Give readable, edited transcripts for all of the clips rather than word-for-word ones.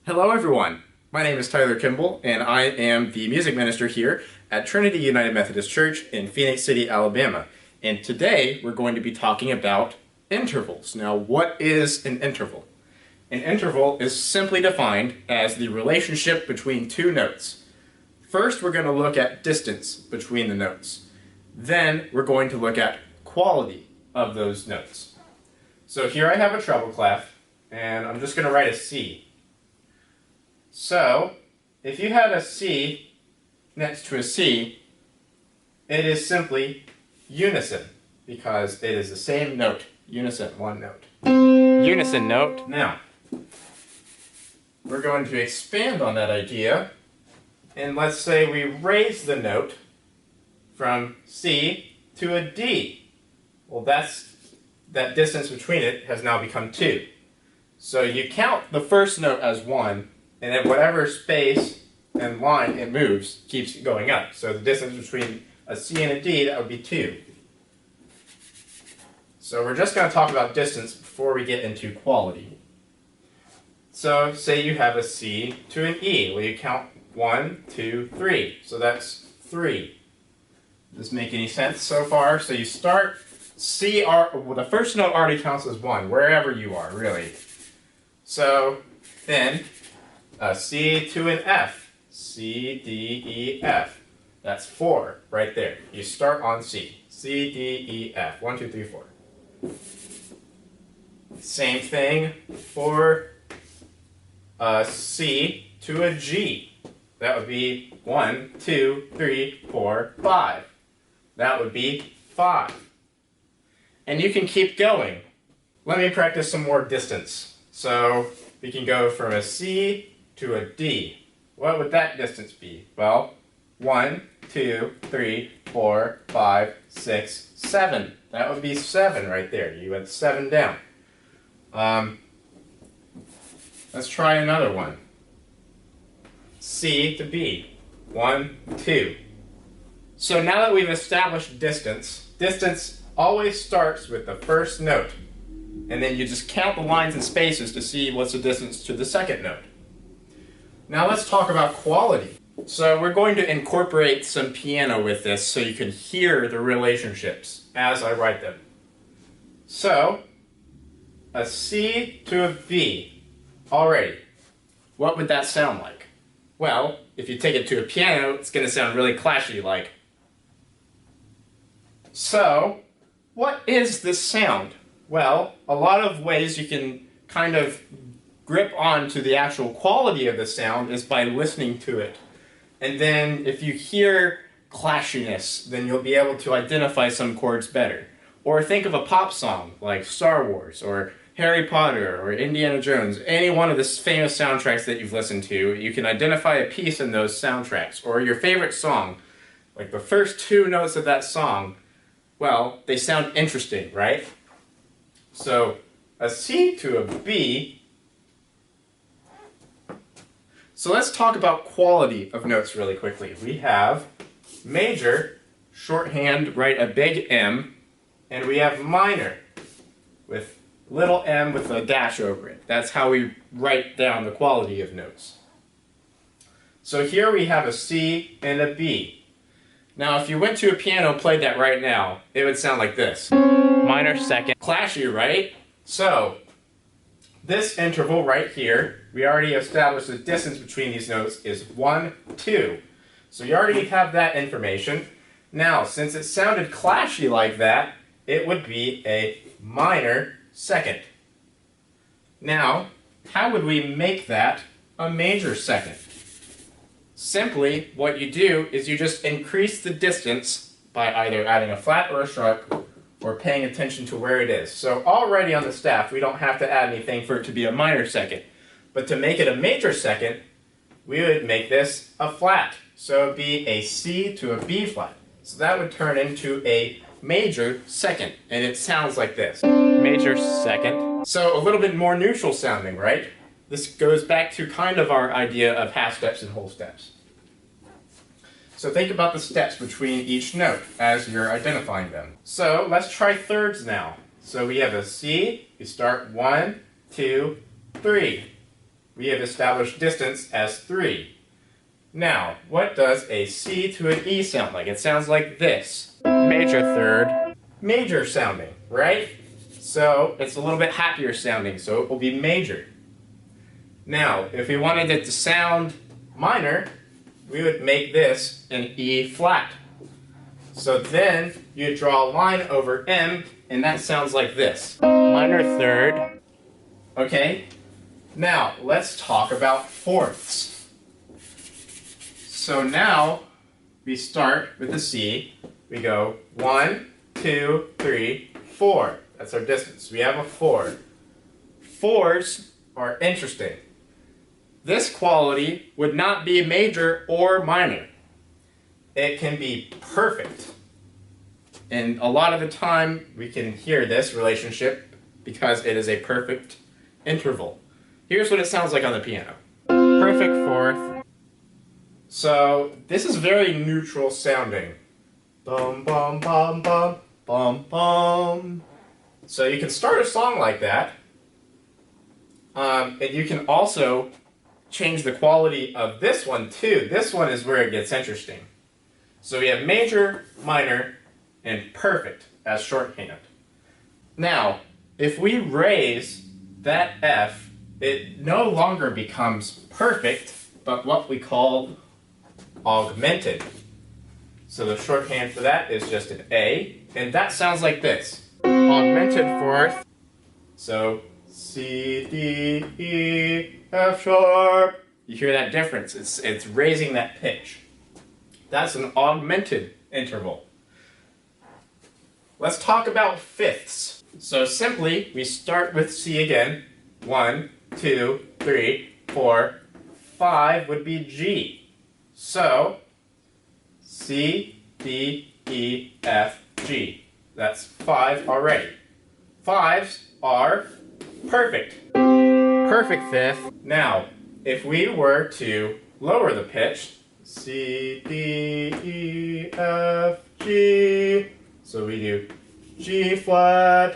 Hello everyone, my name is Tyler Kimball and I am the music minister here at Trinity United Methodist Church in Phoenix City, Alabama. And today we're going to be talking about intervals. Now, what is an interval? An interval is simply defined as the relationship between two notes. First, we're going to look at distance between the notes. Then we're going to look at quality of those notes. So here I have a treble clef and I'm just going to write a C. So, if you had a C next to a C, it is simply unison, because it is the same note. Unison, one note. Unison note. Now, we're going to expand on that idea, and let's say we raise the note from C to a D. Well, that distance between it has now become 2. So you count the first note as 1, and then whatever space and line it moves keeps going up. So the distance between a C and a D, that would be 2. So we're just going to talk about distance before we get into quality. So say you have a C to an E. Well, you count 1, 2, 3. So that's 3. Does this make any sense so far? So you start well, the first note already counts as 1, wherever you are, really. So then a C to an F. C, D, E, F. That's 4 right there. You start on C. C, D, E, F. 1, 2, 3, 4. Same thing for a C to a G. That would be 1, 2, 3, 4, 5. That would be 5. And you can keep going. Let me practice some more distance. So we can go from a C to a D. What would that distance be? Well, 1, 2, 3, 4, 5, 6, 7. That would be 7 right there. You went 7 down. Let's try another one. C to B. 1, 2. So now that we've established distance, distance always starts with the first note. And then you just count the lines and spaces to see what's the distance to the second note. Now let's talk about quality. So we're going to incorporate some piano with this so you can hear the relationships as I write them. So, a C to a B. Already, what would that sound like? Well, if you take it to a piano, it's going to sound really clashy like. So, what is this sound? Well, a lot of ways you can kind of grip on to the actual quality of the sound is by listening to it. And then if you hear clashiness, then you'll be able to identify some chords better. Or think of a pop song like Star Wars or Harry Potter or Indiana Jones, any one of the famous soundtracks that you've listened to. You can identify a piece in those soundtracks. Or your favorite song, like the first 2 notes of that song, well, they sound interesting, right? So a C to a B. So let's talk about quality of notes really quickly. We have major, shorthand, write a big M, and we have minor, with little m with a dash over it. That's how we write down the quality of notes. So here we have a C and a B. Now if you went to a piano and played that right now, it would sound like this. Minor, second. Clashy, right? So, this interval right here, we already established the distance between these notes is 1, 2. So you already have that information. Now, since it sounded clashy like that, it would be a minor second. Now, how would we make that a major second? Simply, what you do is you just increase the distance by either adding a flat or a sharp, or paying attention to where it is. So already on the staff, we don't have to add anything for it to be a minor second. But to make it a major second, we would make this a flat. So it would be a C to a B flat. So that would turn into a major second. And it sounds like this. Major second. So a little bit more neutral sounding, right? This goes back to kind of our idea of half steps and whole steps. So think about the steps between each note as you're identifying them. So let's try thirds now. So we have a C, we start 1, 2, 3. we have established distance as 3. Now, what does a C to an E sound like? It sounds like this. Major third. Major sounding, right? So it's a little bit happier sounding, so it will be major. Now, if we wanted it to sound minor, we would make this an E flat. So then you draw a line over M, and that sounds like this. Minor third. Okay? Now, let's talk about fourths. So now, we start with the C. We go 1, 2, 3, 4. That's our distance. We have a 4. Fours are interesting. This quality would not be major or minor. It can be perfect. And a lot of the time, we can hear this relationship because it is a perfect interval. Here's what it sounds like on the piano. Perfect fourth. So this is very neutral sounding. Bum bum bum bum bum bum. So you can start a song like that, and you can also change the quality of this one too. This one is where it gets interesting. So we have major, minor, and perfect as shorthand. Now, if we raise that F, it no longer becomes perfect, but what we call augmented. So the shorthand for that is just an A, and that sounds like this. Augmented fourth. So C, D, E, F sharp. You hear that difference? It's raising that pitch. That's an augmented interval. Let's talk about fifths. So simply, we start with C again. 1, 2, 3, 4, 5 would be G. So, C, D, E, F, G. That's 5 already. Fives are perfect. Perfect fifth. Now, if we were to lower the pitch, C, D, E, F, G. So we do G flat,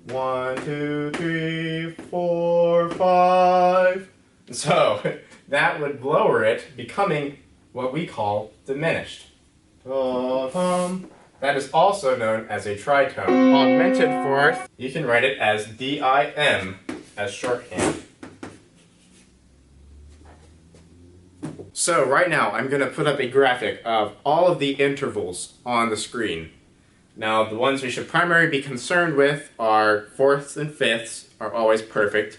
1, 2, 3, 4, 5. So that would lower it, becoming what we call diminished. That is also known as a tritone. Augmented fourth, you can write it as D-I-M as shorthand. So right now I'm going to put up a graphic of all of the intervals on the screen. Now the ones we should primarily be concerned with are fourths and fifths are always perfect,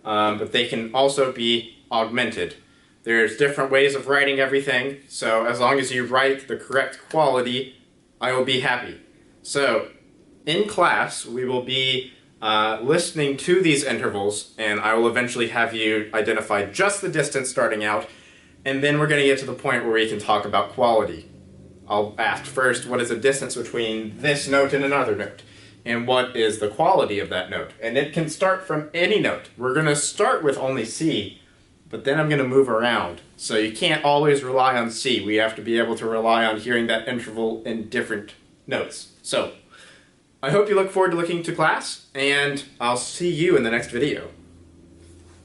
but they can also be augmented. There's different ways of writing everything, so as long as you write the correct quality, I will be happy. So in class we will be listening to these intervals, and I will eventually have you identify just the distance starting out. And then we're going to get to the point where we can talk about quality. I'll ask first, what is the distance between this note and another note? And what is the quality of that note? And it can start from any note. We're going to start with only C, but then I'm going to move around. So you can't always rely on C. We have to be able to rely on hearing that interval in different notes. So, I hope you look forward to looking to class, and I'll see you in the next video.